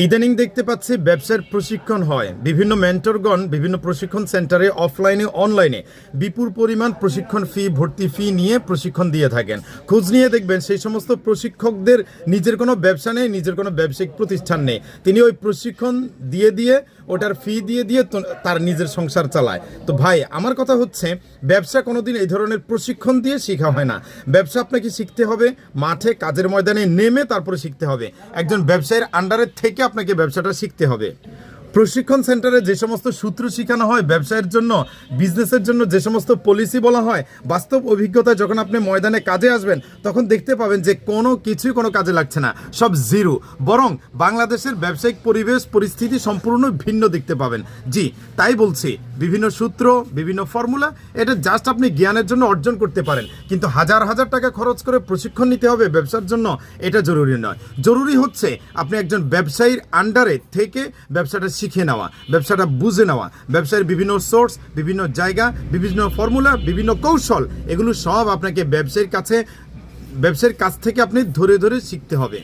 ইদানিং দেখতে পাচ্ছি ব্যবসার প্রশিক্ষণ হয়, বিভিন্ন মেন্টরগণ বিভিন্ন প্রশিক্ষণ সেন্টারে অফলাইনে অনলাইনে বিপুল পরিমাণ প্রশিক্ষণ ফি, ভর্তি ফি নিয়ে প্রশিক্ষণ দিয়ে থাকেন। খোঁজ নিয়ে দেখবেন সেই সমস্ত প্রশিক্ষকদের নিজের কোনো ব্যবসা নেই, নিজের কোনো ব্যবসায়িক প্রতিষ্ঠান নেই। তিনি ওই প্রশিক্ষণ দিয়ে ওটার ফি দিয়ে তার নিজের সংসার চালায়। তো ভাই, আমার কথা হচ্ছে, ব্যবসা কোনোদিন এই ধরনের প্রশিক্ষণ দিয়ে শেখা হয় না। ব্যবসা আপনাকে শিখতে হবে মাঠে কাজের ময়দানে নেমে, তারপরে শিখতে হবে। একজন ব্যবসায়ীর আন্ডারে থেকে আপনাকে ব্যবসাটা শিখতে হবে। প্রশিক্ষণ সেন্টারে যে সমস্ত সূত্র শেখানো হয় ব্যবসায়ের জন্য, বিজনেসের জন্য যে সমস্ত পলিসি বলা হয়, বাস্তব অভিজ্ঞতায় যখন আপনি ময়দানে কাজে আসবেন তখন দেখতে পাবেন যে কোনো কিছুই কোনো কাজে লাগছে না, সব জিরো। বরং বাংলাদেশের ব্যবসায়িক পরিবেশ পরিস্থিতি সম্পূর্ণ ভিন্ন দেখতে পাবেন। জি, তাই বলছি, বিভিন্ন সূত্র, বিভিন্ন ফর্মুলা, এটা জাস্ট আপনি জ্ঞানের জন্য অর্জন করতে পারেন, কিন্তু হাজার হাজার টাকা খরচ করে প্রশিক্ষণ নিতে হবে ব্যবসার জন্য, এটা জরুরি নয়। জরুরি হচ্ছে আপনি একজন ব্যবসায়ীর আন্ডারে থেকে ব্যবসাটা শিখে নেওয়া, ব্যবসাটা বুঝে নেওয়া, ব্যবসায়ের বিভিন্ন সোর্স, বিভিন্ন জায়গা, বিভিন্ন ফর্মুলা, বিভিন্ন কৌশল, এগুলো সব আপনাকে ব্যবসায়ীর কাছ থেকে আপনি ধরে ধরে শিখতে হবে।